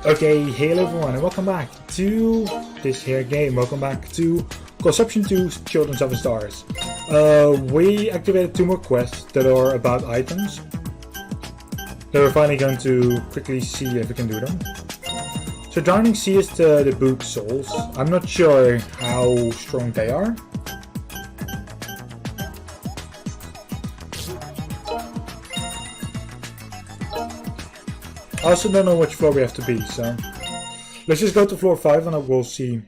Okay, hello everyone and welcome back to this here game. Welcome back to Conception 2's Children 7 Stars. We activated 2 more quests that are about items. So we're finally going to quickly see if we can do them. So Drowning Sea is the boot souls. I'm not sure how strong they are. I also don't know which floor we have to be, so let's just go to floor 5 and we'll see.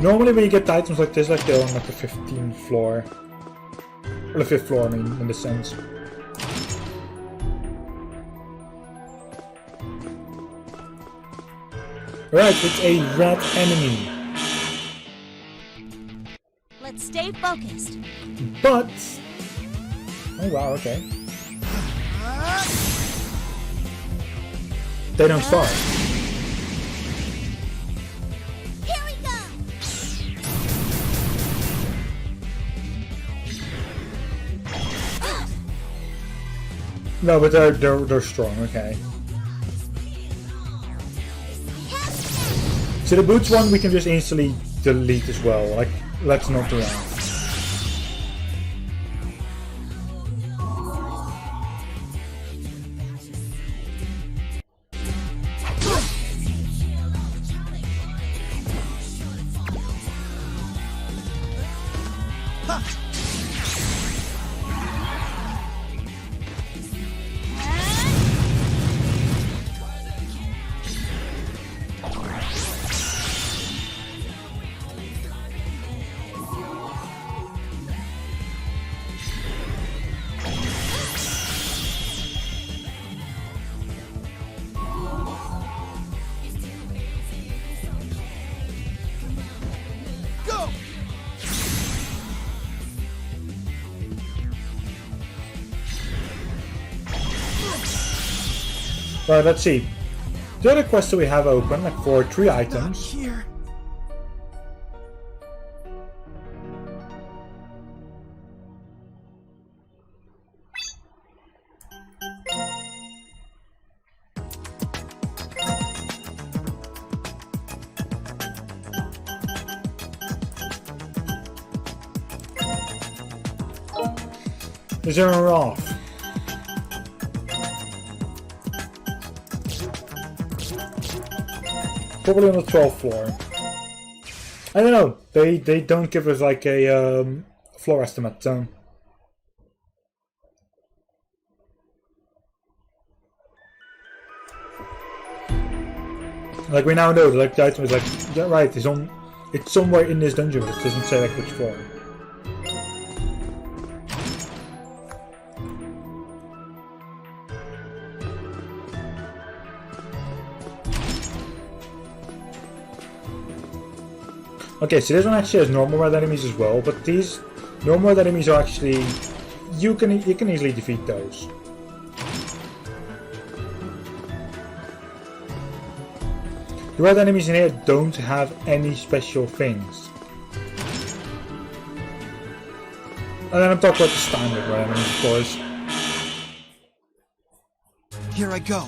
Normally when you get items like this, like they're on like the 15th floor. Or the 5th floor, I mean, in this sense. Right, it's a red enemy. Let's stay focused. But... oh wow, okay. They don't start. Here we go. No, but they're strong, okay. So the boots one we can just instantly delete as well, like let's not do that. Right, let's see. The other quests that we have open, like for 3 items. Here. Is there a off? Probably on the 12th floor. I don't know. They don't give us like a floor estimate. So. Like we now know, like the item is like yeah right. It's somewhere in this dungeon, but it doesn't say like which floor. Okay, so this one actually has normal red enemies as well, but these normal red enemies are actually you can easily defeat those. The red enemies in here don't have any special things. And then I'm talking about the standard red enemies, of course. Here I go.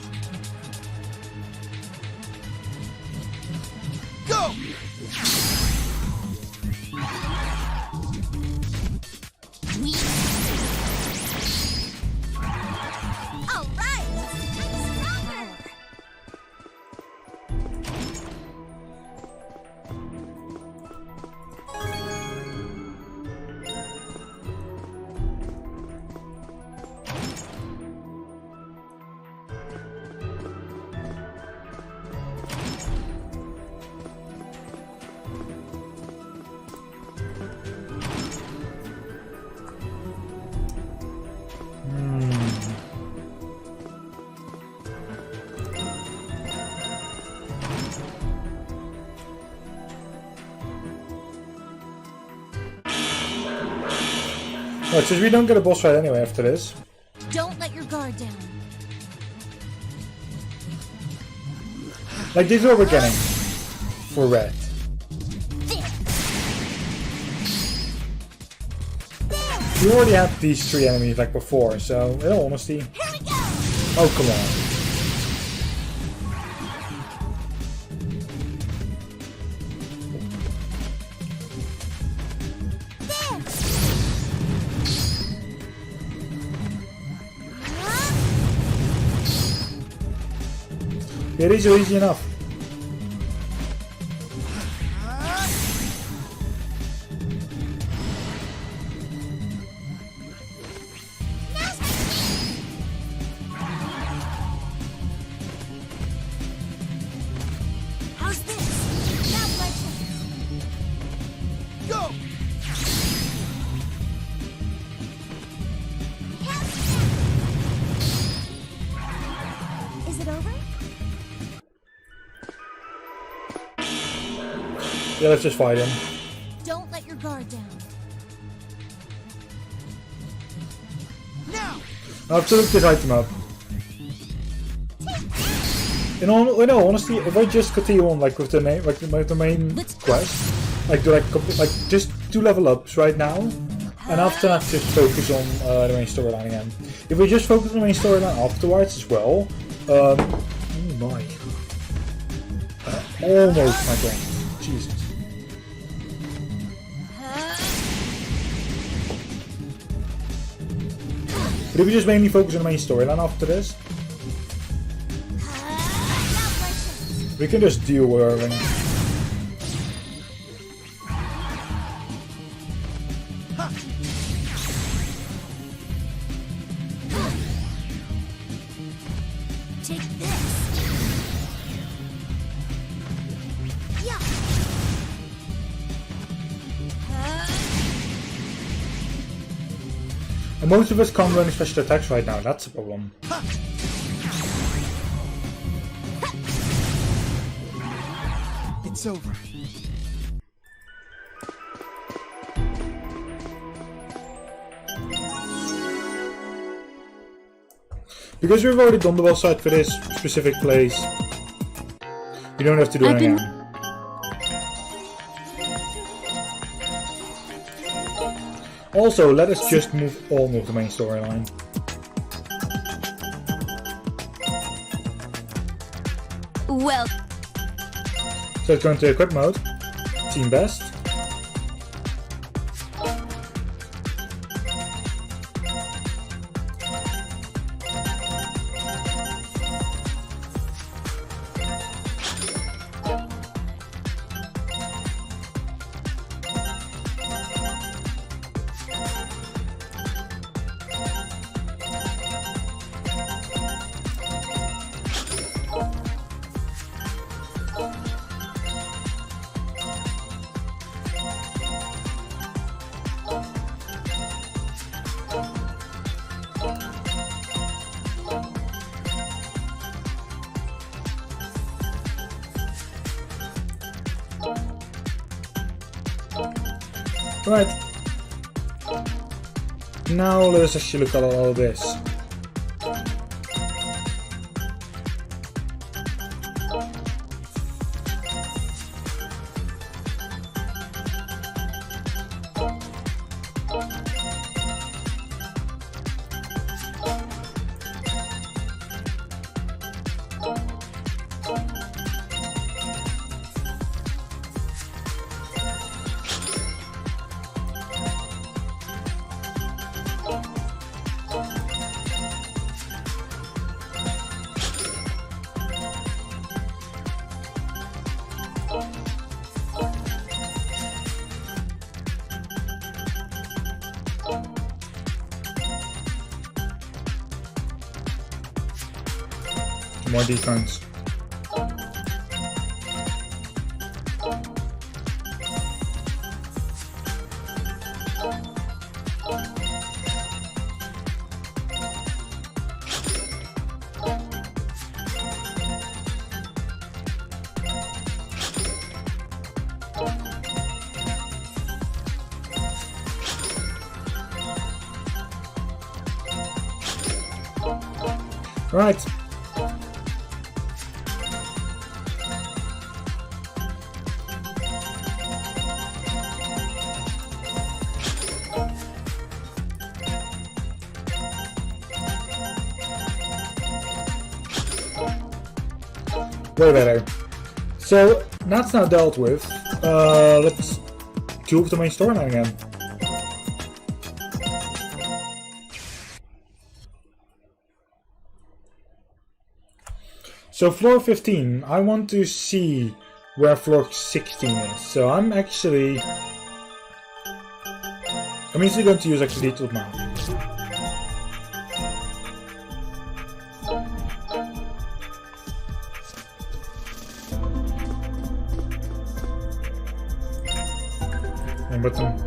Go! Well, since we don't get a boss fight anyway after this. Don't let your guard down. Like, this is what we're getting for red. There. You already had these 3 enemies like before, so in all honesty... Here we go! Oh, come on. It is easy enough. How's this? Now's my chance. Go! Is it over? Yeah, let's just fight him. Don't let your guard down. Now! I have to look this item up. In all honesty, if I just continue on like with the main, quest, like do like just 2 level ups right now, and after that just focus on the main storyline again. If we just focus on the main storyline afterwards as well, oh my, almost my brain, Jesus. But if we just mainly focus on the main storyline after this, we can just deal with Irving. Take this. Yeah. And most of us can't do any special attacks right now, that's a problem. It's over. Because we've already done the boss fight for this specific place, you don't have to do it again. Also, let us just move on with the main storyline. Well, So let's go into equip mode, team best. Right. Now let us actually look at all this. More defense. Right. Way better. So that's now dealt with. Let's do the main storyline again. So floor 15, I want to see where floor 16 is. So I'm actually easily going to use actually detailed map. And button.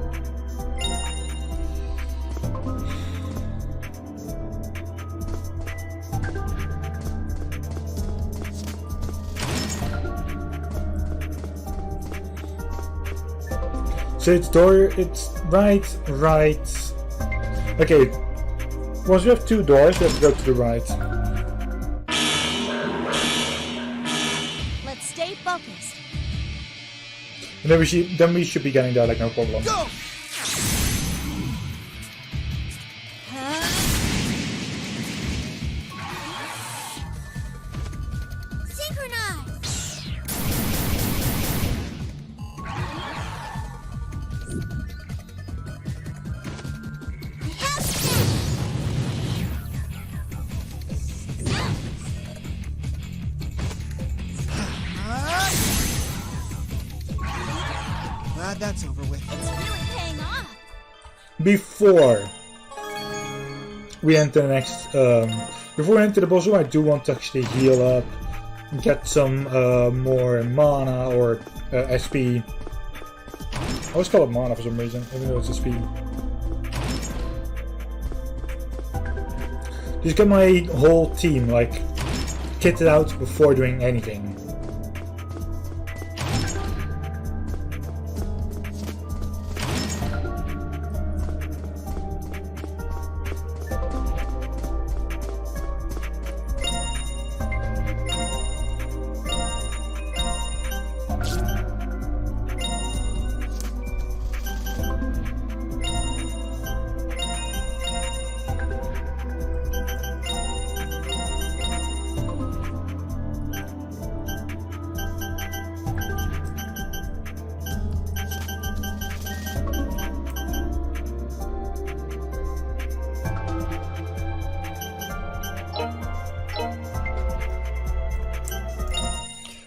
So it's right. Okay, once we have two doors, we have to go to the right. Let's stay focused. And then we should be getting there like no problem. Go! Synchronize! Glad that's over with. It's really paying off. Before we enter the next, before we enter the boss room, I do want to actually heal up, get some more mana or SP. I always call it mana for some reason, even though it's SP. Just get my whole team like kitted out before doing anything.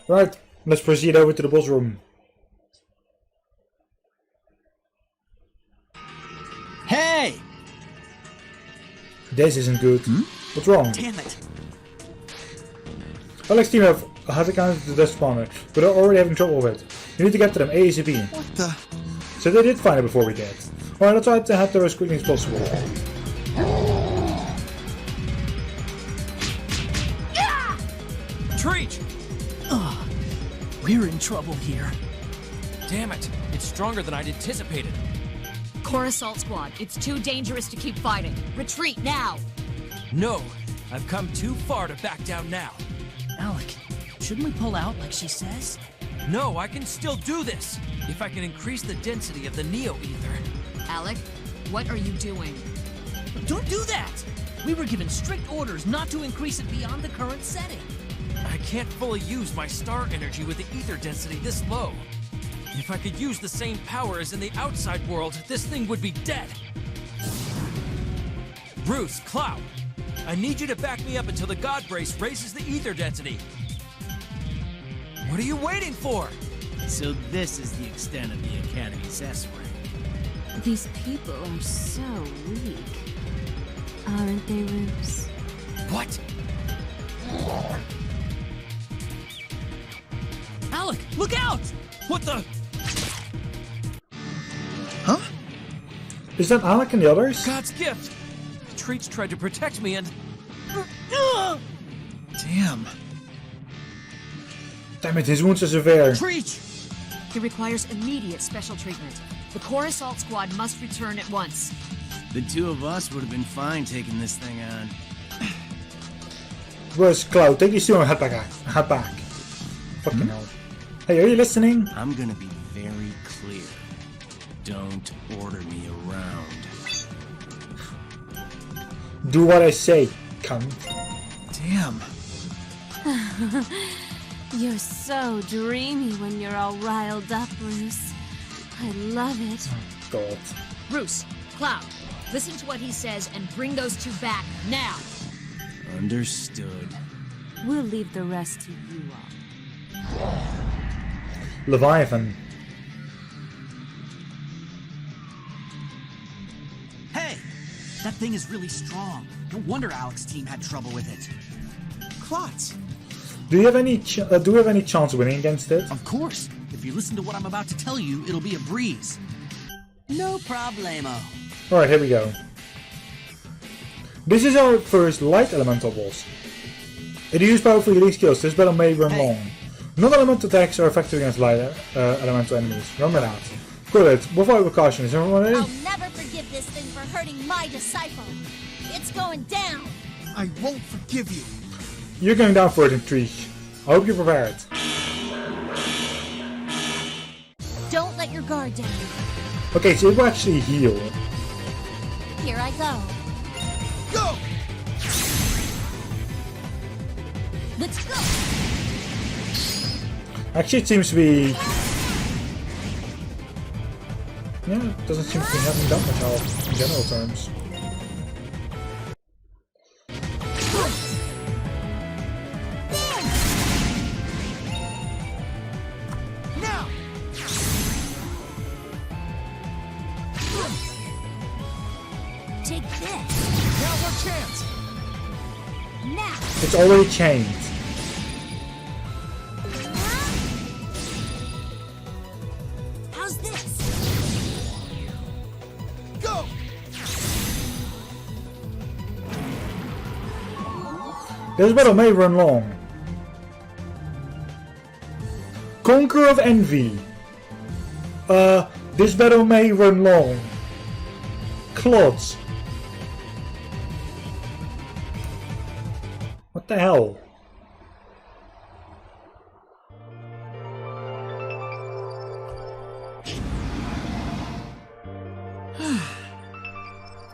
Right, let's proceed over to the boss room. Hey! This isn't good. What's wrong? Damn it! Alex team has accounted the death spawner, but they're already having trouble with it. You need to get to them ASAP. What the? So they did find it before we did. Alright, let's try to head there as quickly as possible. Treat! We're in trouble here. Damn it, it's stronger than I'd anticipated. Core Assault Squad, it's too dangerous to keep fighting. Retreat now! No, I've come too far to back down now. Alec, shouldn't we pull out like she says? No, I can still do this, if I can increase the density of the Neo-Ether. Alec, what are you doing? Don't do that! We were given strict orders not to increase it beyond the current setting. I can't fully use my star energy with the ether density this low. If I could use the same power as in the outside world, this thing would be dead. Bruce, Cloud, I need you to back me up until the God Brace raises the ether density. What are you waiting for? So this is the extent of the Academy's S-ring. These people are so weak. Aren't they, Roops? What? Alec, look out! What the? Huh? Is that Alec and the others? God's gift! Treats tried to protect me and... Damn. Damn it, his wounds are severe. Treat! He requires immediate special treatment. The Core Assault Squad must return at once. The two of us would have been fine taking this thing on. Where's Cloud? Take these two and head back. Head back. Fucking hell. Hey, are you listening? I'm gonna be very clear. Don't order me around. Do what I say, cunt. Damn. You're so dreamy when you're all riled up, Bruce. I love it. God. Bruce, Cloud, listen to what he says and bring those two back now. Understood. We'll leave the rest to you all. Leviathan. Hey! That thing is really strong. No wonder Alex's team had trouble with it. Klotz. Do we have any chance of winning against it? Of course. If you listen to what I'm about to tell you, it'll be a breeze. No problemo. Alright, here we go. This is our first light elemental boss. It is powerful elite skills. This battle may run long. Non-elemental attacks are effective against light elemental enemies. Remember that. Good. Before precaution, is everyone ready? I'll never forgive this thing for hurting my disciple. It's going down. I won't forgive you. You're going down for it in 3. I hope you're prepared. Don't let your guard down. Okay, so it will actually heal. Here I go. Go! Let's go. Actually, it seems to be... Yeah, it doesn't seem to be having that much health in general terms. Now! Take this. Now's our chance! Now. It's already chained. How's this? Go! This battle may run long. Conqueror of Envy. This battle may run long. Clods. What the hell?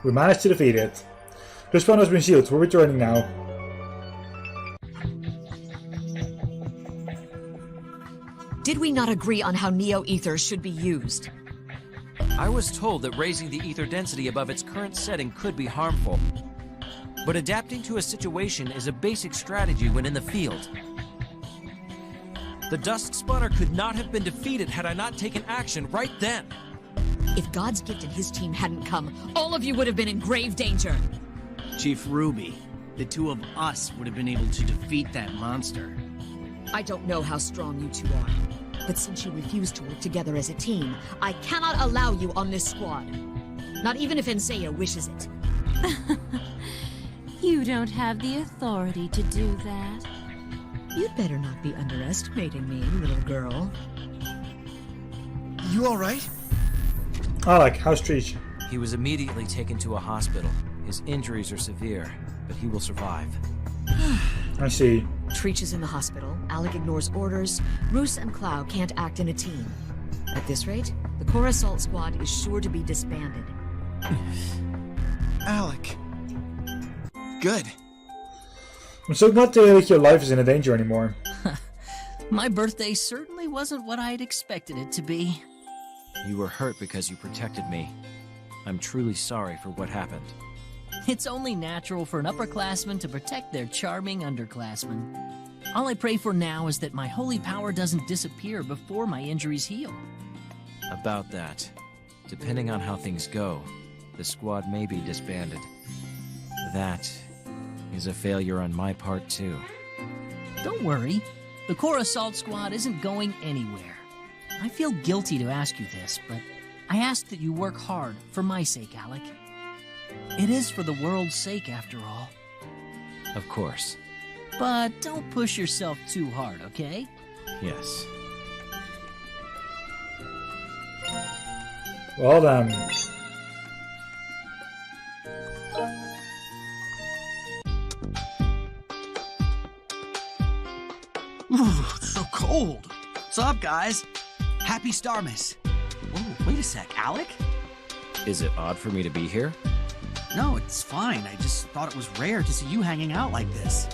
We managed to defeat it. The spawn has been sealed. We're returning now. Did we not agree on how neo-ethers should be used? I was told that raising the ether density above its current setting could be harmful. But adapting to a situation is a basic strategy when in the field. The Dusk Spawner could not have been defeated had I not taken action right then. If God's Gift and his team hadn't come, all of you would have been in grave danger. Chief Ruby, the two of us would have been able to defeat that monster. I don't know how strong you two are, but since you refuse to work together as a team, I cannot allow you on this squad. Not even if Enseiya wishes it. You don't have the authority to do that. You'd better not be underestimating me, little girl. You alright? Alec, how's Treach? He was immediately taken to a hospital. His injuries are severe, but he will survive. I see. Treach is in the hospital, Alec ignores orders, Roos and Clow can't act in a team. At this rate, the core assault squad is sure to be disbanded. Alec. Good. I'm so glad to hear that your life is in danger anymore. My birthday certainly wasn't what I had expected it to be. You were hurt because you protected me. I'm truly sorry for what happened. It's only natural for an upperclassman to protect their charming underclassmen. All I pray for now is that my holy power doesn't disappear before my injuries heal. About that, depending on how things go, the squad may be disbanded. That is a failure on my part too. Don't worry, the core assault squad isn't going anywhere. I feel guilty to ask you this, but I ask that you work hard for my sake, Alec. It is for the world's sake, after all. Of course. But don't push yourself too hard, okay? Yes. Well then. Ooh, it's so cold. What's up, guys? Happy Starmas. Whoa, wait a sec, Alec? Is it odd for me to be here? No, it's fine. I just thought it was rare to see you hanging out like this.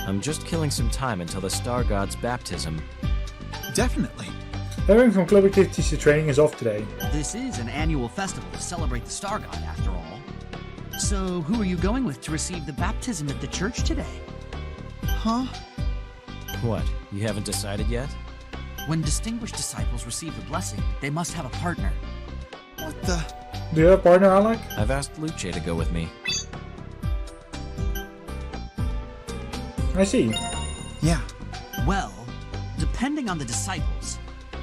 I'm just killing some time until the Star God's baptism. Definitely. Everyone from Club TC training is off today. This is an annual festival to celebrate the Star God, after all. So, who are you going with to receive the baptism at the church today? Huh? What, you haven't decided yet? When distinguished disciples receive the blessing, they must have a partner. What the? Do you have a partner, Alec? I've asked Luce to go with me. I see. Yeah. Well, depending on the disciples,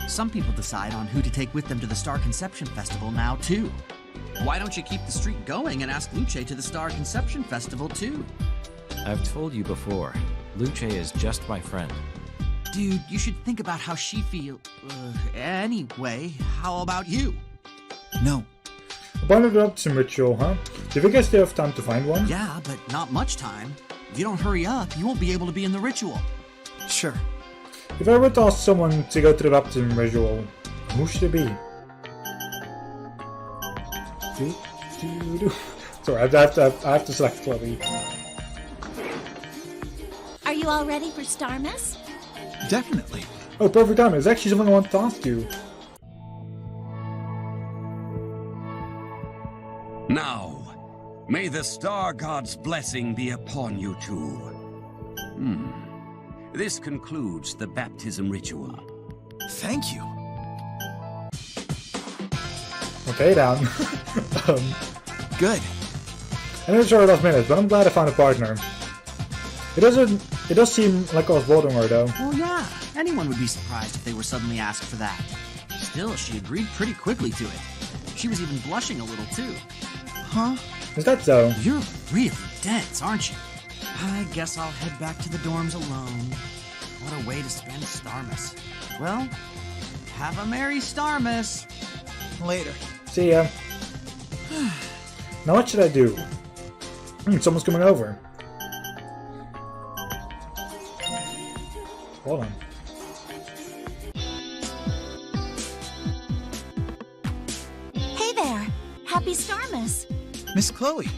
some people decide on who to take with them to the Star Conception Festival now, too. Why don't you keep the streak going and ask Luce to the Star Conception Festival, too? I've told you before, Luce is just my friend. Dude, you should think about how she feels. Anyway, how about you? No. A partner baptism ritual, huh? Do you think I still have time to find one? Yeah, but not much time. If you don't hurry up, you won't be able to be in the ritual. Sure. If I were to ask someone to go to the baptism ritual, who should it be? Sorry, I have to select Chloe. Are you all ready for Star Mess? Definitely. Oh, perfect time. It's actually something I want to ask you. Now, may the Star God's blessing be upon you two. This concludes the baptism ritual. Thank you. Okay, down. Good. I know it's short last minute, but I'm glad I found a partner. It does seem like I was bothering her though. Well, yeah. Anyone would be surprised if they were suddenly asked for that. Still, she agreed pretty quickly to it. She was even blushing a little, too. Huh? Is that so? You're really dense, aren't you? I guess I'll head back to the dorms alone. What a way to spend Starmas. Well, have a merry Starmas. Later. See ya. Now what should I do? Someone's coming over. Hold on. Hey there! Happy Starmas! Miss Chloe.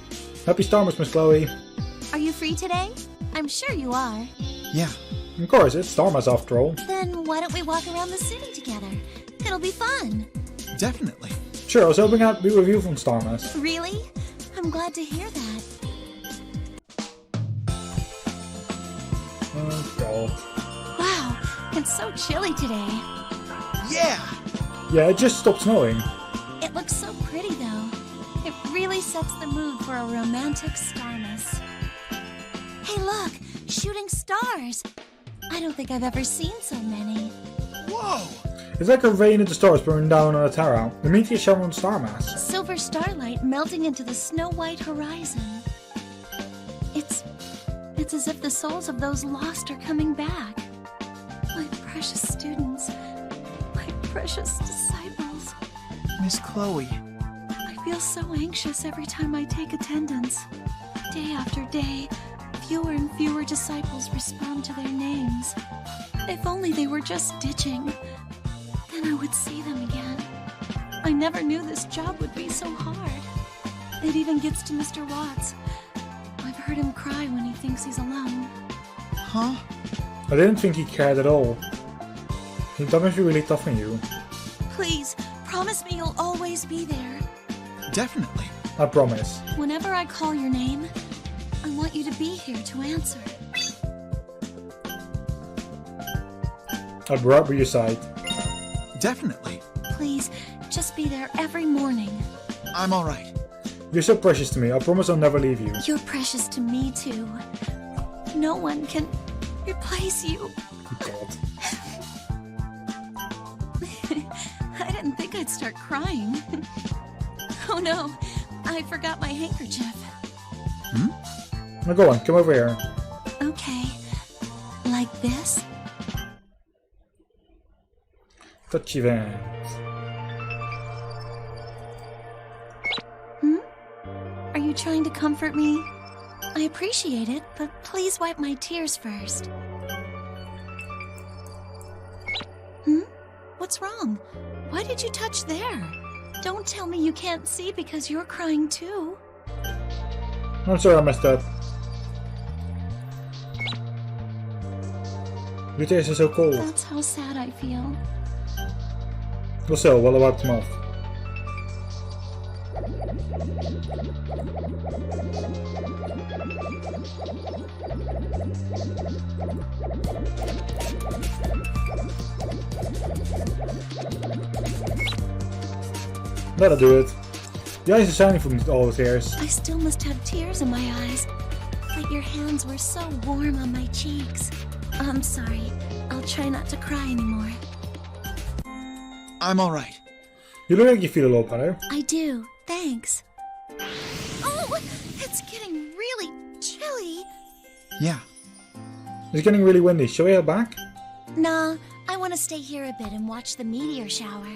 Happy Starmas, Miss Chloe. Are you free today? I'm sure you are. Yeah. Of course, it's Starmas after all. Then why don't we walk around the city together? It'll be fun. Definitely. Sure, I was hoping I'd be with you from Starmas. Really? I'm glad to hear that. Oh god. Wow, it's so chilly today. Yeah. Yeah, it just stopped snowing. It looks so pretty though. It really sets the mood for a romantic Starmas. Hey look, shooting stars! I don't think I've ever seen so many. Whoa. It's like a rain of the stars burning down on a Terra. The meteor shower on Starmas. Silver starlight melting into the snow-white horizon. It's as if the souls of those lost are coming back. My precious students. My precious disciples. Miss Chloe. I feel so anxious every time I take attendance. Day after day, fewer and fewer disciples respond to their names. If only they were just ditching, then I would see them again. I never knew this job would be so hard. It even gets to Mr. Watts. I've heard him cry when he thinks he's alone. Huh? I didn't think he cared at all. That must be really tough on you. Please, promise me you'll always be there. Definitely. I promise. Whenever I call your name, I want you to be here to answer. I'll be right by your side. Definitely. Please, just be there every morning. I'm alright. You're so precious to me. I promise I'll never leave you. You're precious to me, too. No one can replace you. God. I didn't think I'd start crying. Oh no, I forgot my handkerchief. Now go on, come over here. Okay, like this? Touchy van. Are you trying to comfort me? I appreciate it, but please wipe my tears first. What's wrong? Why did you touch there? Don't tell me you can't see because you're crying too. I'm sorry I messed up. Your tears are so cold. That's how sad I feel. Well, so, what about the month? That'll do it. The eyes are shining from all the tears. I still must have tears in my eyes. But your hands were so warm on my cheeks. I'm sorry. I'll try not to cry anymore. I'm alright. You look like you feel a lot better. I do. Thanks. Oh, it's getting really chilly. Yeah. It's getting really windy. Shall we head back? Nah, I want to stay here a bit and watch the meteor shower.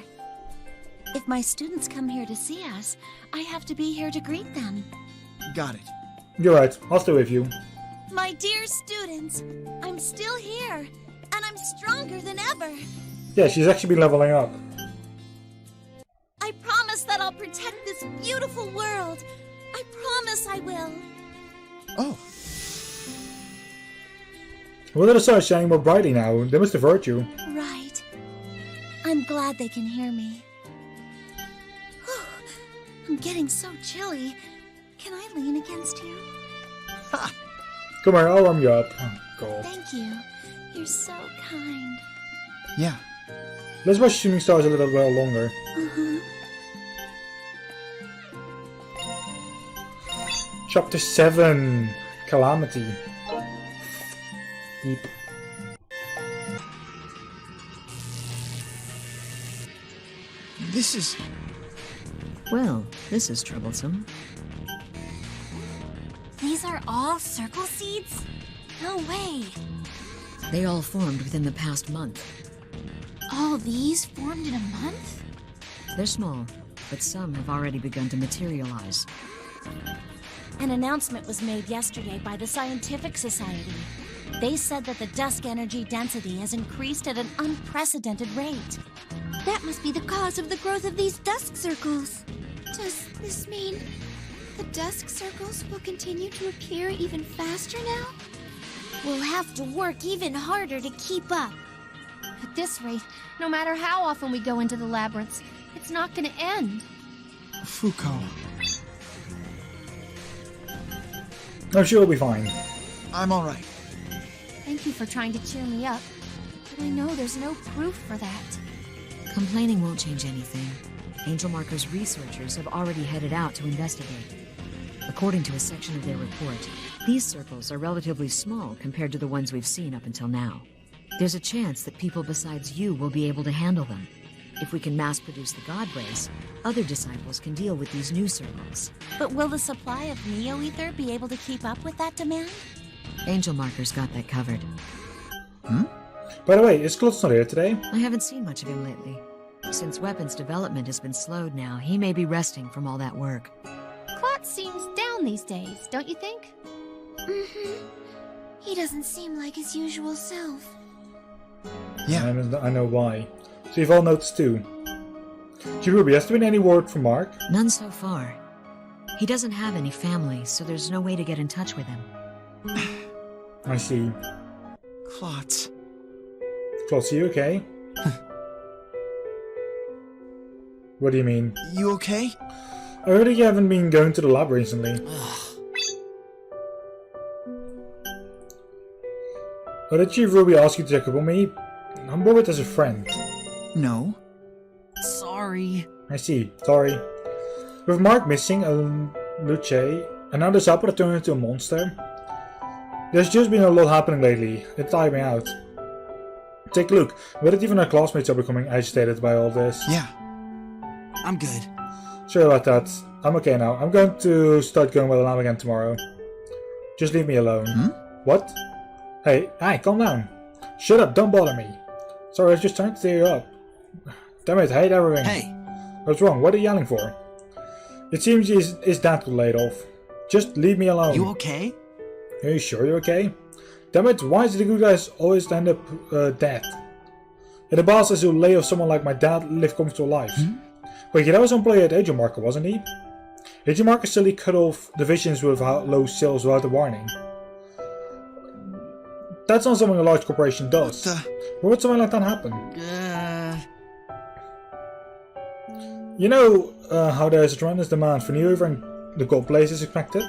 If my students come here to see us, I have to be here to greet them. Got it. You're right. I'll stay with you. My dear students, I'm still here, and I'm stronger than ever. Yeah, she's actually been leveling up. I promise that I'll protect this beautiful world. I promise I will. Oh. Well, the stars shining more brightly now. They must have hurt you. Right. I'm glad they can hear me. I'm getting so chilly. Can I lean against you? Ha! Come here, I'll warm you up. Oh, God. Thank you. You're so kind. Yeah. Let's watch shooting stars a little bit longer. Chapter 7. Calamity. Deep. This is... Well, this is troublesome. These are all circle seeds? No way. They all formed within the past month. All these formed in a month? They're small, but some have already begun to materialize. An announcement was made yesterday by the Scientific Society. They said that the dusk energy density has increased at an unprecedented rate. That must be the cause of the growth of these dusk circles. Does this mean the dusk circles will continue to appear even faster now? We'll have to work even harder to keep up. At this rate, no matter how often we go into the labyrinths, it's not going to end. Foucault. I'm sure we'll be fine. I'm alright. Thank you for trying to cheer me up, but I know there's no proof for that. Complaining won't change anything. Angel Marker's researchers have already headed out to investigate. According to a section of their report, these circles are relatively small compared to the ones we've seen up until now. There's a chance that people besides you will be able to handle them. If we can mass-produce the God Rays, other disciples can deal with these new circles. But will the supply of Neo-Ether be able to keep up with that demand? Angel Marker's got that covered. By the way, is Klotz not here today? I haven't seen much of him lately. Since weapons development has been slowed now, he may be resting from all that work. Klotz seems down these days, don't you think? He doesn't seem like his usual self. Yeah. I know why. So you've all noticed too. Ruby, has there been any word from Mark? None so far. He doesn't have any family, so there's no way to get in touch with him. I see. Klotz. Klotz, are you okay? What do you mean? You okay? I heard that you haven't been going to the lab recently. Oh, did Chief Ruby ask you to check up on me? I'm worried as a friend. No. Sorry. I see. Sorry. With Mark missing, Luce, and now the Zappa turned into a monster. There's just been a lot happening lately. It tired me out. Take a look. But even our classmates are becoming agitated by all this. Yeah. I'm good. Sorry about that. I'm okay now. I'm going to start going by the lab again tomorrow. Just leave me alone. What? Hey, calm down. Shut up, don't bother me. Sorry, I was just trying to tear you up. Damn it, I hate everything. Hey. What's wrong? What are you yelling for? It seems his dad got laid off. Just leave me alone. You okay? Are you sure you're okay? Damn it, why do the good guys always end up dead? And the bosses who lay off someone like my dad live comfortable lives. Wait, that was on play at Agent Marker, wasn't he? Agent Marker silly cut off divisions with low sales without a warning. That's not something a large corporation does. Why would something like that happen? You know how there's a tremendous demand for new and the gold place is expected?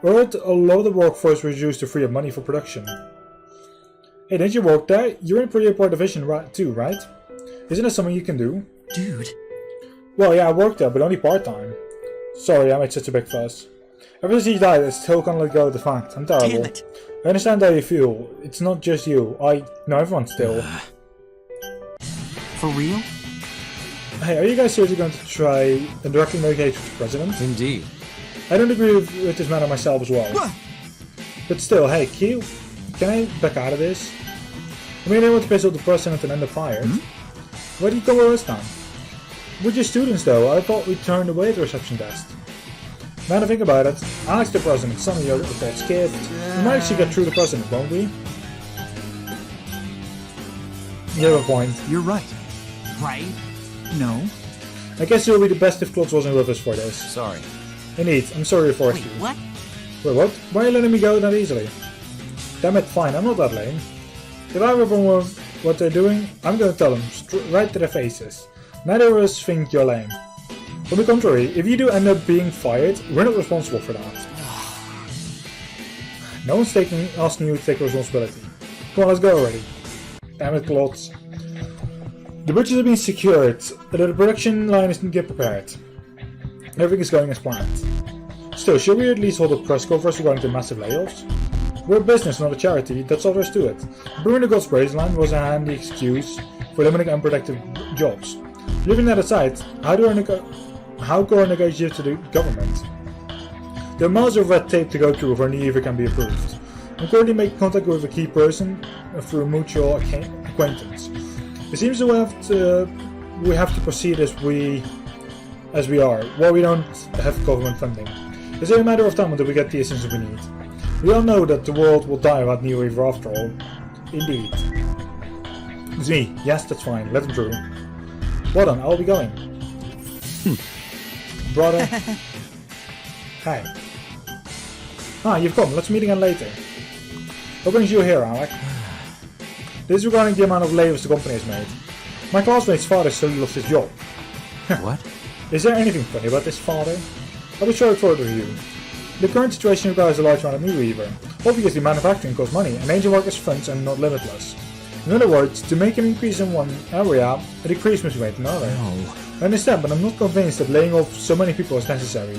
Or a lot of the workforce was used to free up money for production. Hey, didn't you work there? You're in pretty important division too, right? Isn't that something you can do? Dude. Well, yeah, I worked there, but only part-time. Sorry, I made such a big fuss. Ever since he died, I still can't let go of the fact. I'm terrible. Damn it. I understand how you feel. It's not just you. No, everyone still. For real? Hey, are you guys seriously going to try and directly negotiate with the president? Indeed. I don't agree with this matter myself as well. What? But still, hey, can I back out of this? I mean, I want to piss off the president and end up fired. Why did you come with us then? We're just students though. I thought we turned away at the reception desk. Now to think about it, ask the president, some of your thoughts gift. We might actually get through the president, won't we? You have a point. You're right. Right? No. I guess it would be the best if Klotz wasn't with us for this. Sorry. Indeed, I'm sorry to force Wait, you. what? Wait, what? Why are you letting me go that easily? Damn it, fine, I'm not that lame. If I have a problem with what they're doing, I'm gonna tell them, right to their faces. Neither of us think you're lame. On the contrary, if you do end up being fired, we're not responsible for that. No one's asking you to take responsibility. Come on, let's go already. Damn it, Klotz. The bridges have been secured, but the production line isn't yet prepared. Everything is going as planned. Still, should we at least hold a press conference regarding the massive layoffs? We're a business, not a charity, that's all there is to it. Brewing the God's Praise line was a handy excuse for limiting unproductive jobs. Leaving that aside, how go our negotiate to the government? There are miles of red tape to go through before any can be approved. I'm currently making contact with a key person through mutual acquaintance. It seems that we have to proceed as we are, while we don't have government funding. It's a matter of time until we get the assistance we need. We all know that the world will die without New Weaver after all. Indeed. It's me. Yes, that's fine. Let him through. Well done, I'll be going. Brother. Hi. Ah, you've come. Let's meet again later. What brings you here, Alec? This is regarding the amount of layoffs the company has made. My classmate's father still lost his job. What? Is there anything funny about this father? I'll be sure to further review. The current situation requires a large amount of new weaver. Obviously manufacturing costs money and Angel Market's funds are not limitless. In other words, to make an increase in one area, a decrease must be made in another. No. I understand, but I'm not convinced that laying off so many people is necessary.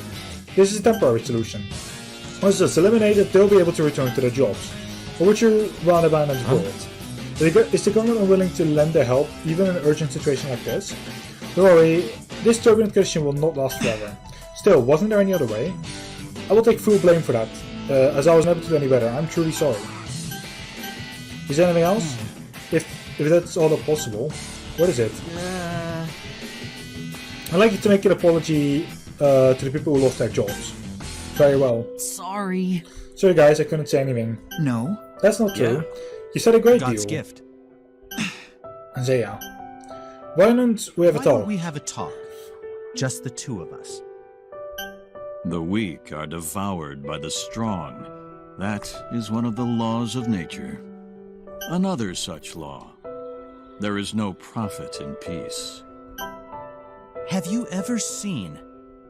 This is a temporary solution. Once it's eliminated, they'll be able to return to their jobs. Or would you rather abandon the world? Is the government unwilling to lend their help, even in an urgent situation like this? Don't worry, this turbulent condition will not last forever. Still, wasn't there any other way? I will take full blame for that, as I was unable to do any better. I'm truly sorry. Is there anything else? If that's all that's possible, what is it? I'd like you to make an apology to the people who lost their jobs. Very well. Sorry. Sorry guys, I couldn't say anything. No. That's not true. You said a great God's deal. gift. Isaiah. Why don't we have a Why talk? don't we have a talk? Just the two of us. The weak are devoured by the strong. That is one of the laws of nature. Another such law. There is no profit in peace. Have you ever seen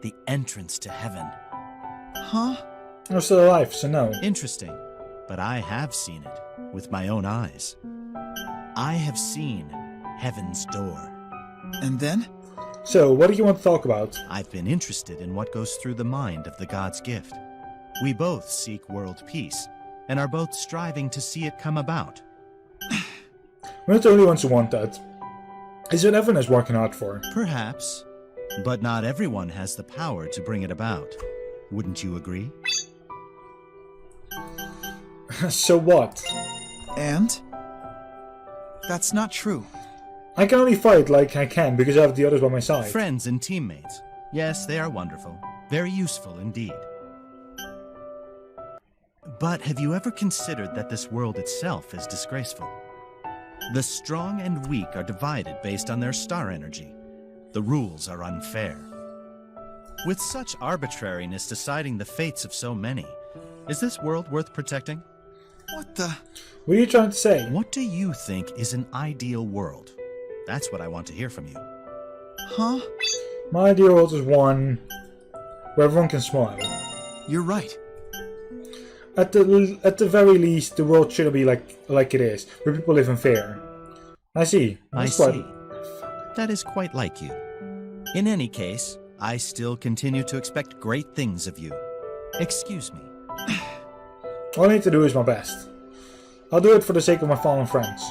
the entrance to heaven? Huh? I'm still alive, so no. Interesting, but I have seen it with my own eyes. I have seen heaven's door. And then? So, what do you want to talk about? I've been interested in what goes through the mind of the God's gift. We both seek world peace, and are both striving to see it come about. We're not the only ones who want that. It's what everyone is working hard for. Perhaps, but not everyone has the power to bring it about. Wouldn't you agree? So what? And? That's not true. I can only fight like I can because I have the others by my side. Friends and teammates. Yes, they are wonderful. Very useful indeed. But have you ever considered that this world itself is disgraceful? The strong and weak are divided based on their star energy. The rules are unfair. With such arbitrariness deciding the fates of so many, is this world worth protecting? What the? What are you trying to say? What do you think is an ideal world? That's what I want to hear from you. Huh? My ideal world is one where everyone can smile. You're right. At the very least, the world should be like it is, where people live in fear. I see. I see. That is quite like you. In any case, I still continue to expect great things of you. Excuse me. All I need to do is my best. I'll do it for the sake of my fallen friends.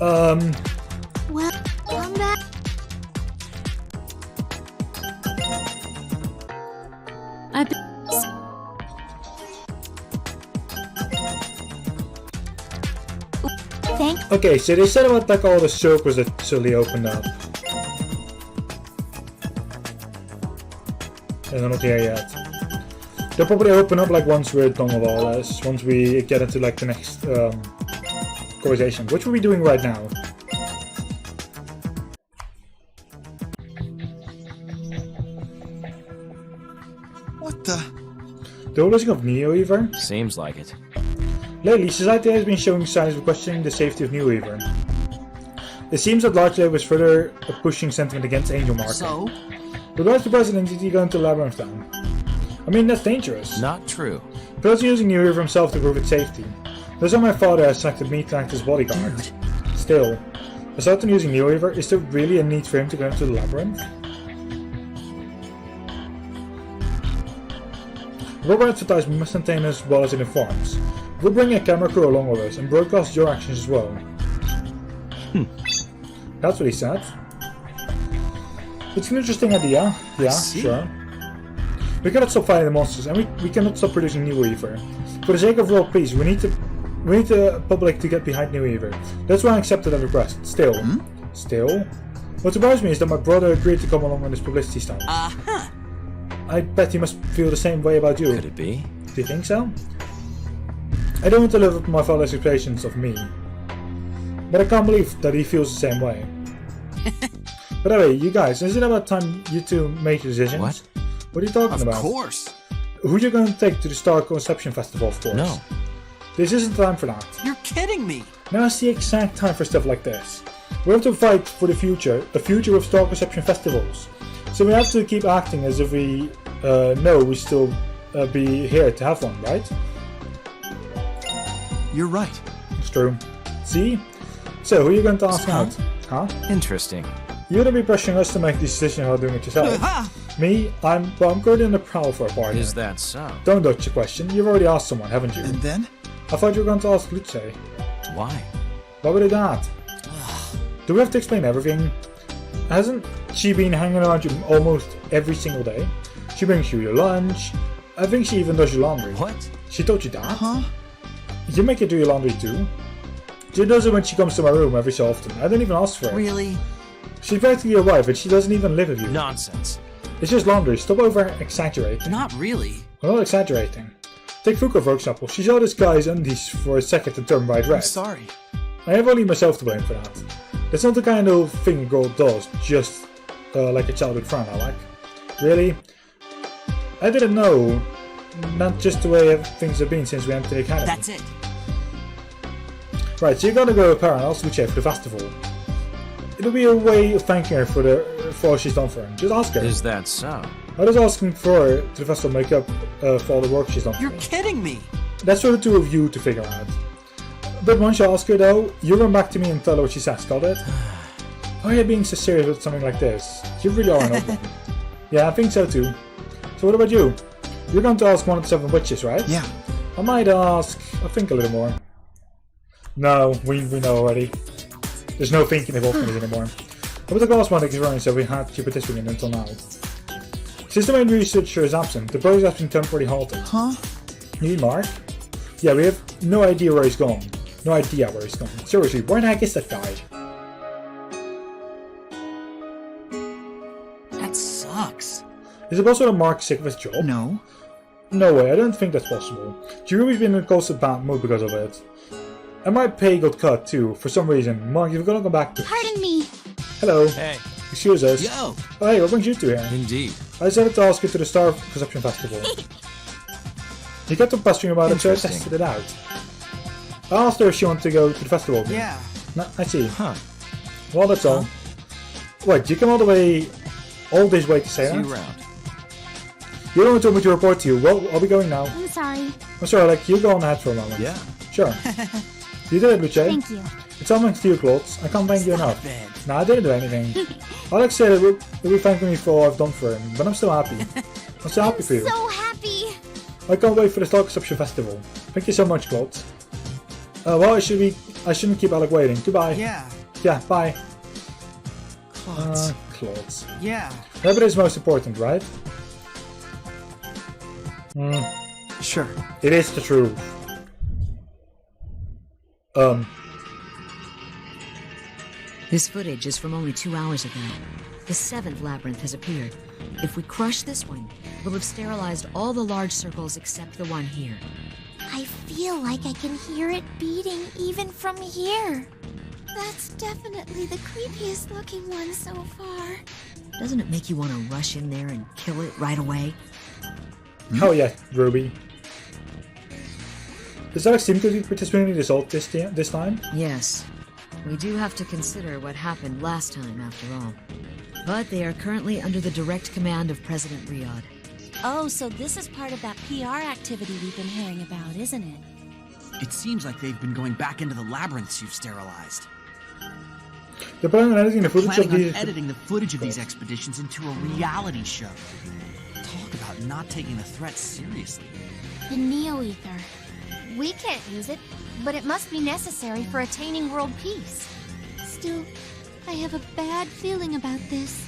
Well, come back. Okay, so they said about like all the circles that suddenly opened up. And they're not here yet. They'll probably open up like once we're done with all this. Once we get into like the next conversation, which we'll be doing right now. What the? The origin of Neoever? Seems like it. Lately, society has been showing signs of questioning the safety of Neoever. It seems that largely was further pushing sentiment against Angel Marker. So? Regards to President, is he going to Labyrinth Town? I mean, that's dangerous. Not true. Plus using Neoever himself to prove its safety. That's why my father has selected me to act as bodyguard. Still, aside from using Neoever, is there really a need for him to go into the Labyrinth? Rubber advertisement must contain as well as it informs. We'll bring a camera crew along with us and broadcast your actions as well. That's what he said. It's an interesting idea. Yeah, sure. We cannot stop fighting the monsters, and we cannot stop producing Neoever. For the sake of world peace, we need the public to get behind Neoever. That's why I accepted that request. Still. What surprised me is that my brother agreed to come along on this publicity stunt. I bet he must feel the same way about you. Could it be? Do you think so? I don't want to live up to my father's expectations of me. But I can't believe that he feels the same way. But anyway, you guys, is it about time you two make decisions? What? What are you talking about? Of course. Who you going to take to the Star Conception Festival, of course? No. This isn't time for that. You're kidding me. Now is the exact time for stuff like this. We have to fight for the future of Star Conception Festivals. So we have to keep acting as if we know we still be here to have one, right? You're right. It's true. See? So, who are you going to ask out? Huh? Interesting. You're going to be pressuring us to make this decision about doing it yourself. Me? I'm currently on the prowl for a partner. Is that so? Don't dodge the question. You've already asked someone, haven't you? And then? I thought you were going to ask Luce. Why? Why would I do that? Do we have to explain everything? Hasn't she been hanging around you almost every single day? She brings you your lunch. I think she even does your laundry. What? She told you that? Huh? You make her do your laundry too? She does it when she comes to my room every so often. I don't even ask for it. Really? She's practically your wife and she doesn't even live with you. Nonsense. It's just laundry. Stop over-exaggerating. Not really. I'm not exaggerating. Take Fuka for example. She saw this guy's undies for a second and turned bright red. I'm sorry. I have only myself to blame for that. That's not the kind of thing a girl does, just like a childhood friend I like. Really? I didn't know. Not just the way things have been since we entered the academy. That's it. Right, so you're gonna go with her and ask Luce for the festival. It'll be a way of thanking her for all she's done for him. Just ask her. Is that so? How does asking for her to the festival make up for all the work she's done for You're me? kidding me. That's for the two of you to figure out. But once you ask her though, you run back to me and tell her what she says, got it? Why are you being so serious with something like this? You really are an old one. Yeah, I think so too. So what about you? You're going to ask one of the 7 witches, right? Yeah. I might ask, I think a little more. No, we know already. There's no thinking involved in it anymore. But the last one is running, so we had to keep participating until now. Since the main researcher is absent, the project has been temporarily halted. Huh? You mean Mark? Yeah, we have no idea where he's gone. No idea where he's gone. Seriously, where the heck is that guy? That sucks. Is it possible that Mark's sick of his job? No. No way, I don't think that's possible. Jury's been in a constant bad mood because of it. And my pay got cut too, for some reason. Mark, you've got to go back to... Pardon me. Hello. Hey. Excuse us. Yo! Oh, hey, what brings you two here? Indeed. I decided to ask you to the Star Conception Festival. You kept on pestering about it, so I tested it out. I asked her if she wanted to go to the festival with me. Yeah. No, I see. Huh. Well, that's all. Wait, you come all this way to say See that? you around. You don't want me to report to you. Well, I'll be going now. I'm sorry. I'm sorry, like, you go on ahead for a moment. Yeah. Sure. You did it, Luce. Thank you. It's all thanks to you, Claude. I can't thank you enough. it. No, I didn't do anything. Alex said he'll be thanking me for all I've done for him, but I'm still happy. I'm still happy for you. So happy. I can't wait for the Star Conception Festival. Thank you so much, Claude. Well, I shouldn't keep Alec waiting. Goodbye. Yeah. Yeah, bye. Claude. Claude. Yeah. Rabbit is most important, right? Sure. It is the truth. This footage is from only 2 hours ago. The 7th labyrinth has appeared. If we crush this one, we'll have sterilized all the large circles except the one here. I feel like I can hear it beating even from here. That's definitely the creepiest looking one so far. Doesn't it make you want to rush in there and kill it right away? Oh yeah, Ruby. Does Alex seem to be participating in the assault this time? Yes. We do have to consider what happened last time, after all. But they are currently under the direct command of President Riyadh. Oh, so this is part of that PR activity we've been hearing about, isn't it? It seems like they've been going back into the labyrinths you've sterilized. They're planning on editing the footage of Planning these. on editing the footage of these expeditions into a reality show. Talk about not taking the threat seriously. The Neo-Ether. We can't use it, but it must be necessary for attaining world peace. Still, I have a bad feeling about this.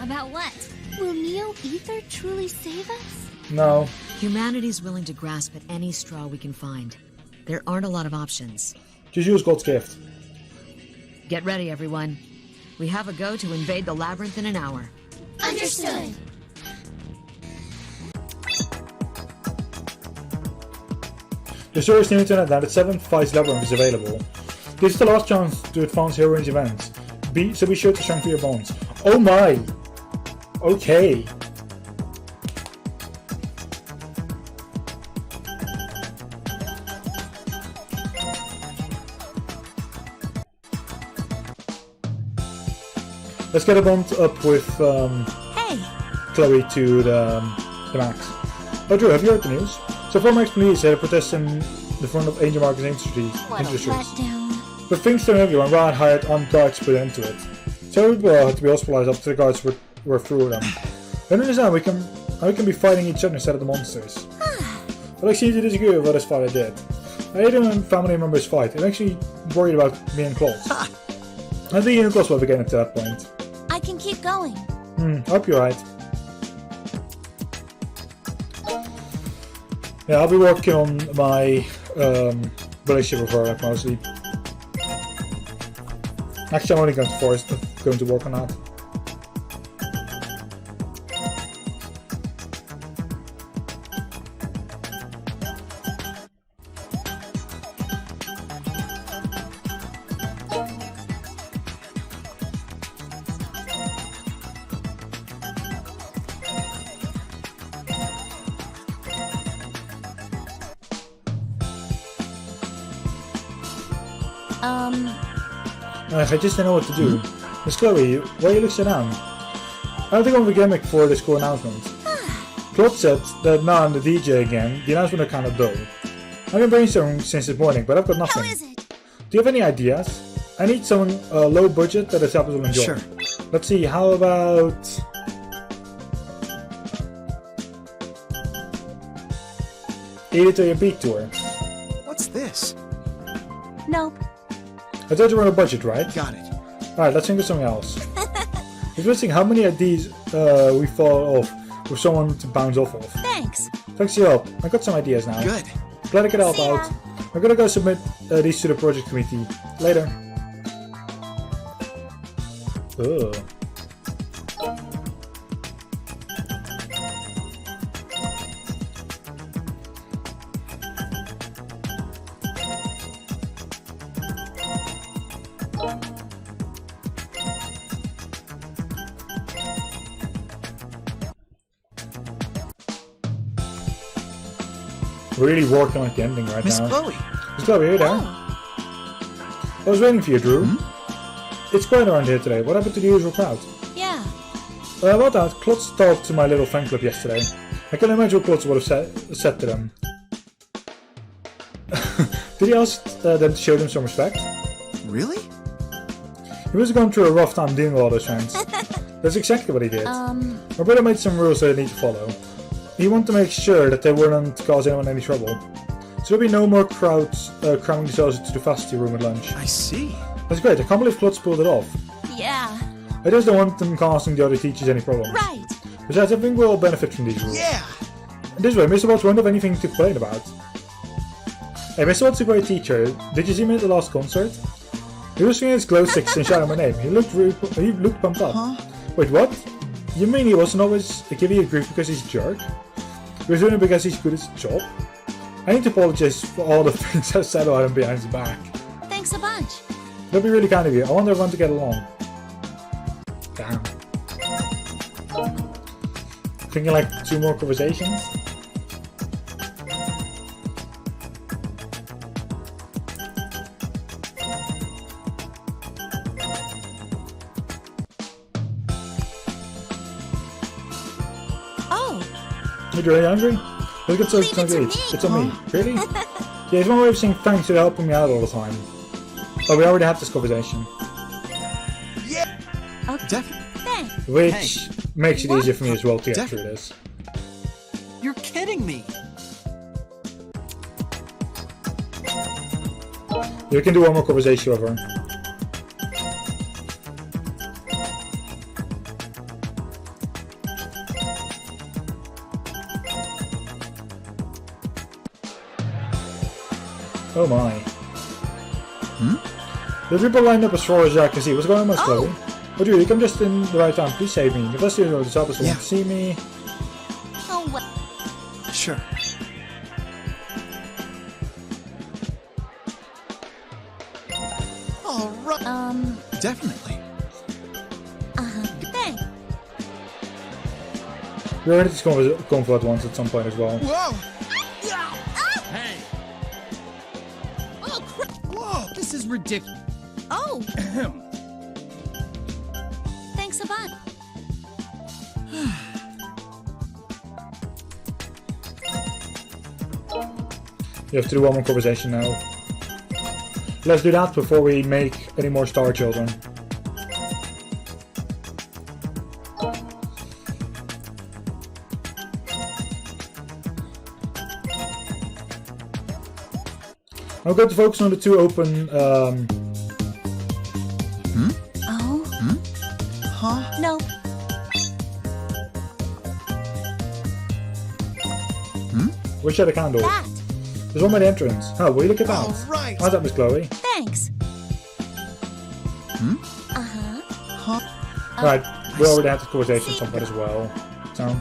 About what? Will Neo-Ether truly save us? No. Humanity's willing to grasp at any straw we can find. There aren't a lot of options. Just use God's gift. Get ready, everyone. We have a go to invade the labyrinth in an hour. Understood. The story is new internet that the 7th Vice Labyrinth is available. This is the last chance to advance Heroine's events, so be sure to strengthen your bonds. Oh my! Okay. Let's get a bond up with Hey! Chloe to the max. Oh Drew, have you heard the news? So far Max Police had a protest in the front of Angel Market's Industries. What a letdown. But things turned ugly when Ryan hired armed guards to put into it. So people had to be hospitalized after the guards were through them. I don't understand we can be fighting each other instead of the monsters. But I seem to disagree with what his father did. I hate it when family members fight. I'm actually worried about me and Klaus. I think you and Klaus will be getting to that point. I can keep going. I hope you're right. Yeah, I'll be working on my relationship with her, like, mostly. Actually, I'm only going to work on that. I just don't know what to do. Miss Chloe, why you look so down? I don't think I'm a gimmick for the school announcement. Claude said that now I'm the DJ again, the announcement are kind of dull. I've been brainstorming since this morning, but I've got nothing. How is it? Do you have any ideas? I need someone low budget that the samples will enjoy. Sure. Let's see, how about... Edit a beat tour. What's this? Nope. I told you we're on a budget, right? Got it. Alright, let's think of something else. It's interesting how many of these we fall off with someone to bounce off of. Thanks. Thanks for your help. I got some ideas now. Good. Glad I could help See ya. out. I'm gonna go submit these to the project committee. Later. Ugh. really working on the ending right Miss now. Chloe. Miss Chloe, are you there? Oh, I was waiting for you, Drew. It's quiet around here today. What happened to the usual crowd? yeah. About that, Klutz talked to my little fan club yesterday. I can imagine what Klutz would have said to them. Did he ask them to show them some respect? Really? He was going through a rough time dealing with all those fans. That's exactly what he did. My brother made some rules that I need to follow. He wanted to make sure that they wouldn't cause anyone any trouble. So there'll be no more crowds cramming themselves into the faculty room at lunch. I see. That's great. I can't believe Klutz pulled it off. Yeah. I just don't want them causing the other teachers any problems. Right. Besides, I think we'll all benefit from these rules. Yeah. And this way, Mr. Watts won't have anything to complain about. Hey, Mr. Watts is a great teacher. Did you see him at the last concert? He was swinging his glow sticks and shouting my name. He looked pumped up. Huh? Wait, what? You mean he wasn't always giving you grief because he's a jerk? He was doing it because he's good at his job? I need to apologize for all the things I said about him behind his back. Thanks a bunch. That'd be really kind of you. I want everyone to get along. Damn. Thinking like 2 more conversations? Oh, Are you really hungry? Let's get Leave something it to to eat. me. It's on me. Really? Yeah, it's one way of saying thanks for helping me out all the time. Oh, we already had this conversation. Yeah. okay. Definitely. Thanks. Which makes it What? easier for me as well to get Def- through this. You're kidding me. You can do one more conversation with her. Oh my. The people lined up as far as I can see. What's going on, Miss Chloe? Oh, dude, you come just in the right time. Please save me. If that's the other job, want to see me. Oh, well. Sure. All right. Definitely. Thanks. We're ready to come for at once at some point as well. Whoa. Hey. Oh, crap. Whoa, this is ridiculous. Oh. Thanks a bunch. You have to do one more conversation now. Let's do that before we make any more star children. I'm going to focus on the 2 open. Oh. Huh? Nope. Which are the candles? That. There's one by the entrance. Oh, will you look at that? All right. How's that, Miss Chloe? Thanks. Huh? Right, we already had this conversation at some point as well. So.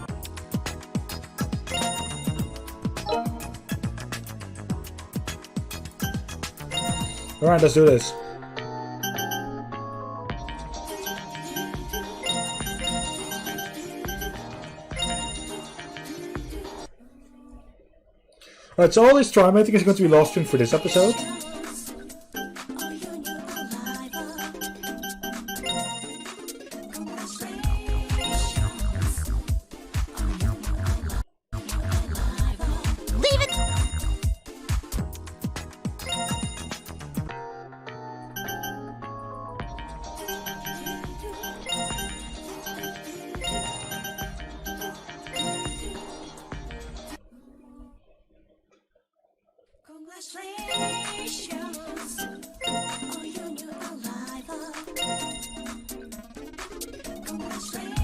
Alright, let's do this. Alright, so all this time I think is going to be lost in for this episode. Leave it.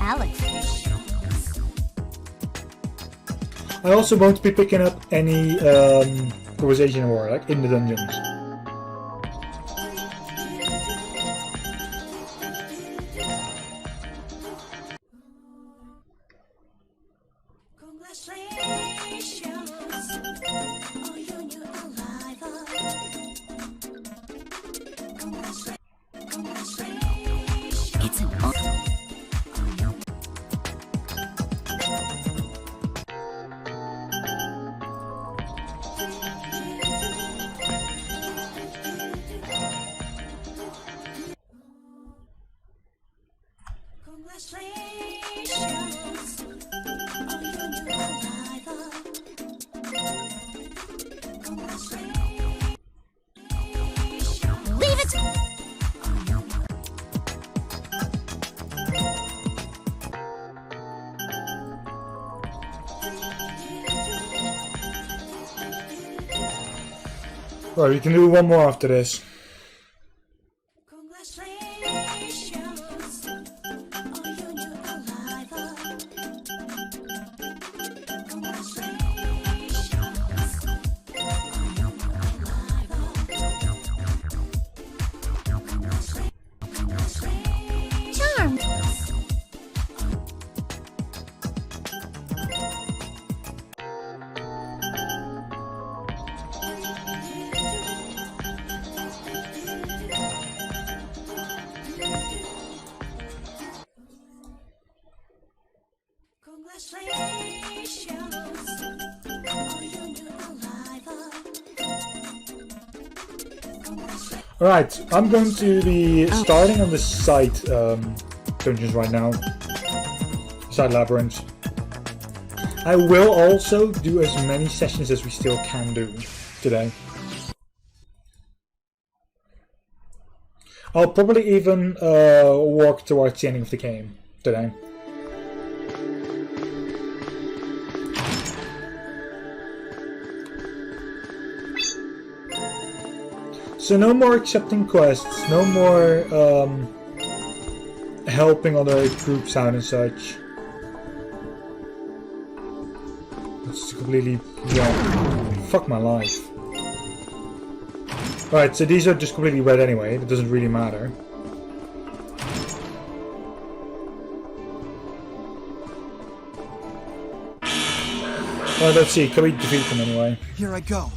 Alex. I also won't be picking up any conversation or like in the dungeons. It's an honor. Right, we can do one more after this. Alright, I'm going to be starting on the side dungeons right now. Side labyrinths. I will also do as many sessions as we still can do today. I'll probably even walk towards the ending of the game today. So no more accepting quests, no more helping other groups out and such. It's completely, yeah, fuck my life. Alright, so these are just completely red anyway, it doesn't really matter. Well, let's see, can we defeat them anyway? Here I go.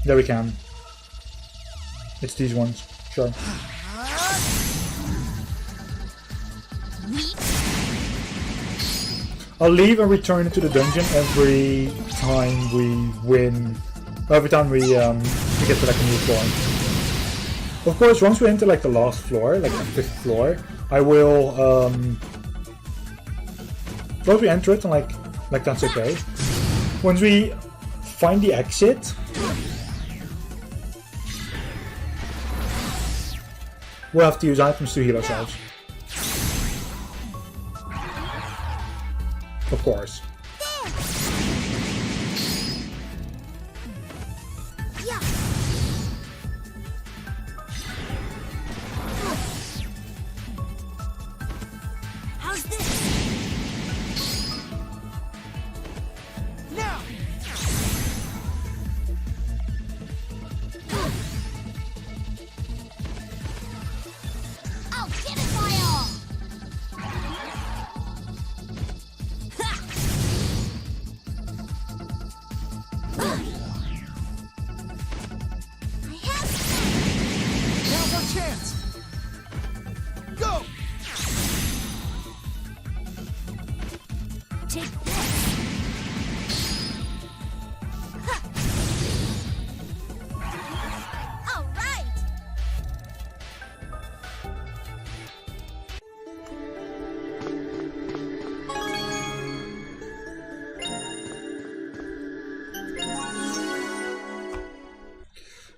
There we can. It's these ones, sure. I'll leave and return into the dungeon every time we win. Every time we get to like a new floor. Of course, once we enter like the last floor, like the 5th floor, I will. Once we enter it, and like that's okay. Once we find the exit. We'll have to use items to heal ourselves. Of course. How's this? Now.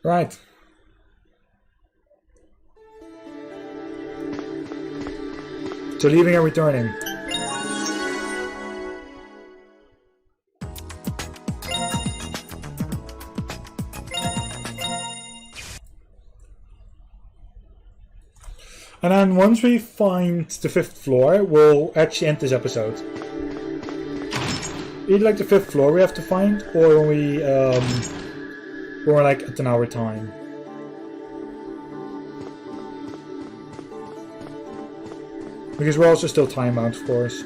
Right. So leaving and returning. And then once we find the 5th floor, we'll actually end this episode. Either like the 5th floor we have to find, or when we're like at an hour time. Because we're also still time bound, of course.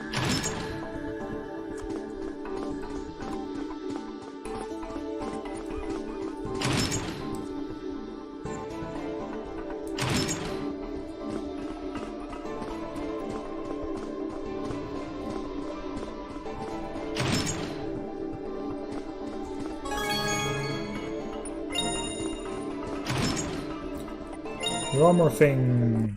One more thing.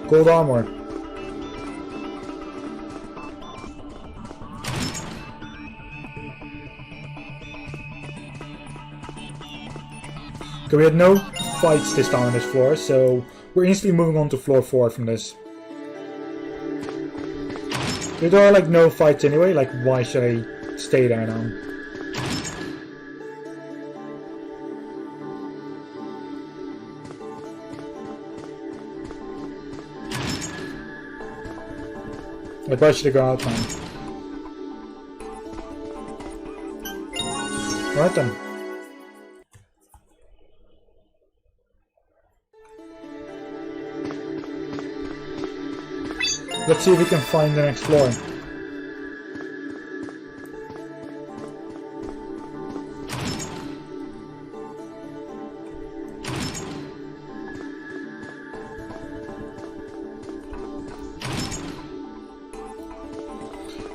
Gold armor. Okay, we had no fights this time on this floor, so we're instantly moving on to floor 4 from this. There are like no fights anyway, like why should I stay there now? Like why should I go out now? Right then. Let's see if we can find the next floor.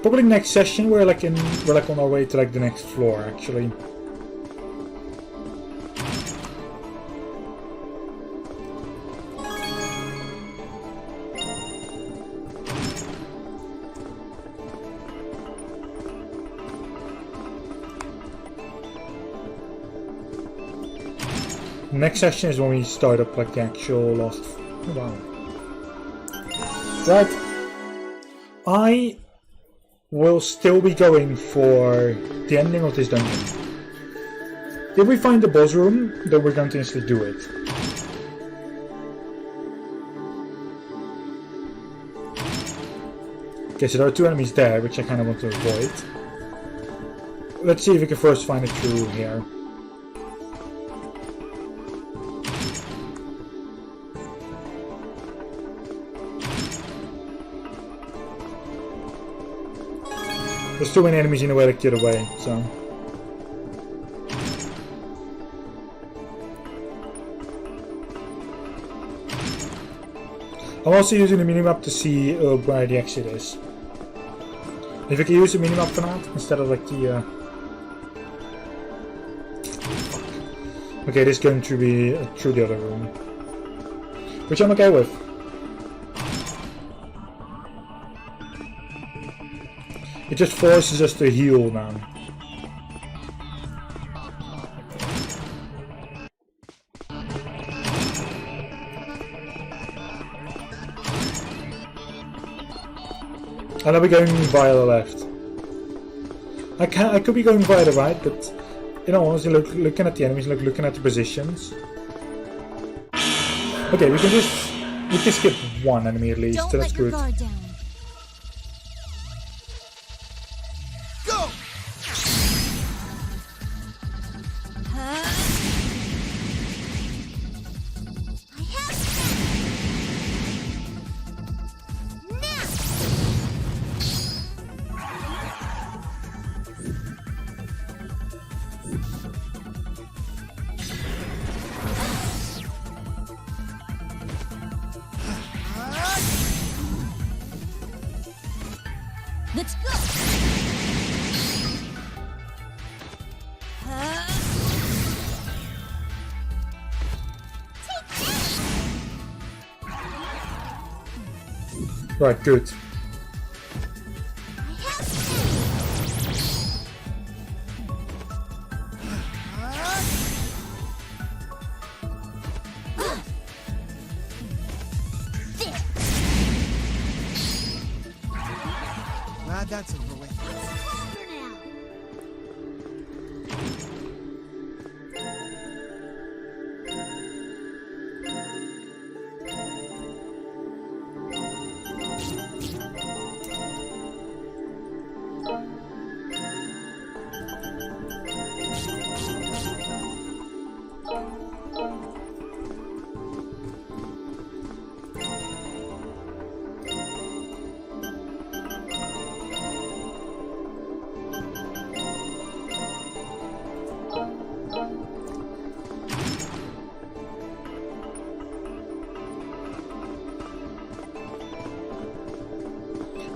Probably next session we're like on our way to like the next floor actually. Next session is when we start up like the actual last. Oh, wow. Right. I will still be going for the ending of this dungeon. If we find the boss room, then we're going to instantly do it. Okay, so there are 2 enemies there, which I kind of want to avoid. Let's see if we can first find it through here. There's too many enemies in the way to get away, so. I'm also using the minimap to see where the exit is. If I can use the minimap for that, instead of like the... Okay, this is going to be through the other room. Which I'm okay with. It just forces us to heal now. And I'll be going via the left. I could be going via the right, but you know, honestly, looking at the enemies, looking at the positions. Okay, we can skip one enemy at least, so that's good. Let's go! Right, good. Glad that's over with.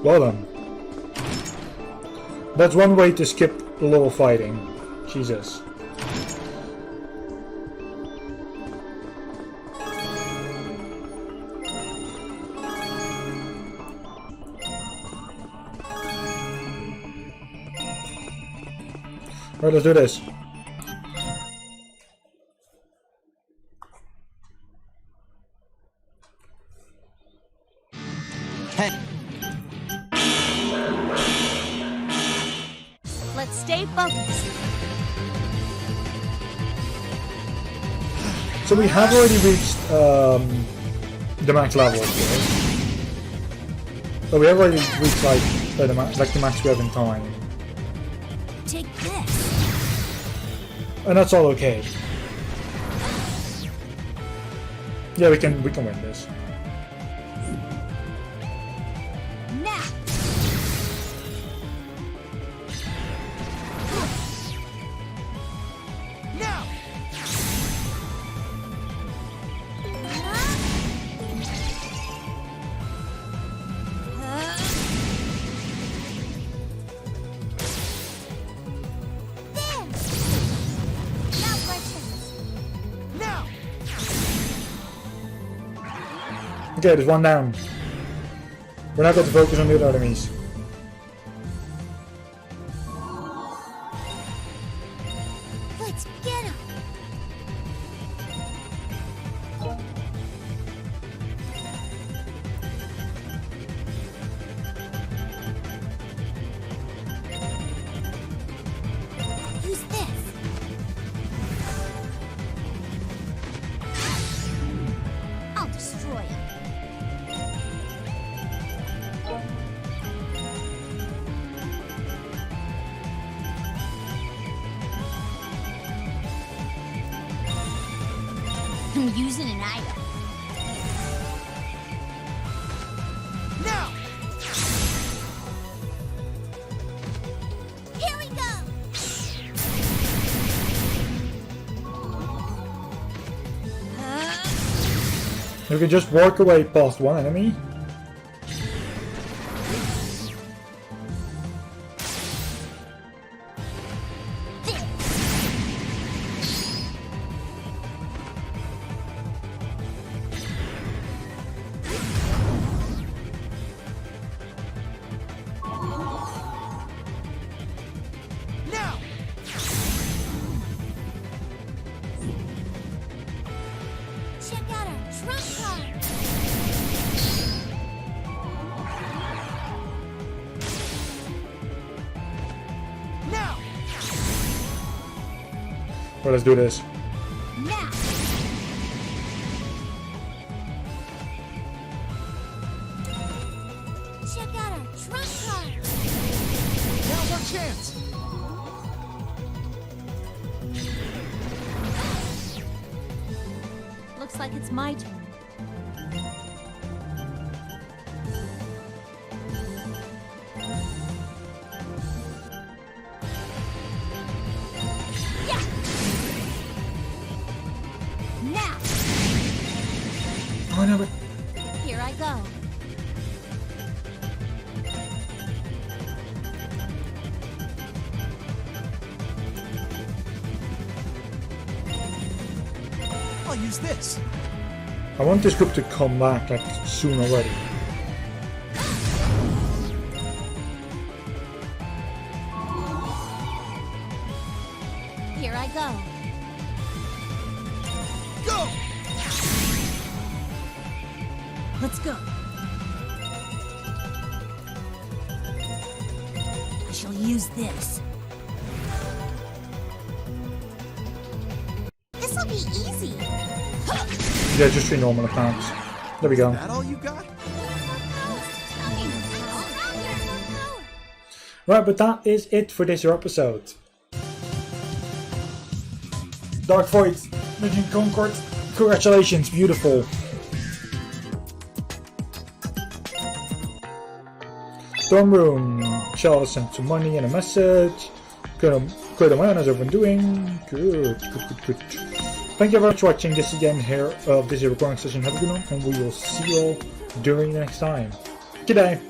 Well done. That's one way to skip a little fighting. Jesus. Alright, let's do this. Hey. Let's stay focused. So we have already reached the max level here. So we have already reached like the max we have in time. Take this. And that's all okay. Yeah, we can win this. Now. Now. Okay, there's one down. We're not going to focus on the other enemies. Let's get him. Use this. I'll destroy him. I'm using an item. Now. Here we go. You can just walk away past one enemy. Now. Check out our trump card. Now. Well, let's do this. Now. Check out our trump card. Now's our chance. Looks like it's my turn. Yeah. Now. Oh no, but Here I go. I'll use this. I want this group to come back like soon already. Here I go. Go. Let's go. I shall use this. This'll be easy. Yeah, just 3 normal attacks. There we go. That all you got? Right, but that is it for this episode. Dark Void, Mission Concord, congratulations, beautiful. Storm Room, Charlotte sent some money and a message. Clear the money as everyone doing. Good. Thank you very much for watching this again here. This is a recording session. Have a good one, and we will see you all during the next time. Good day.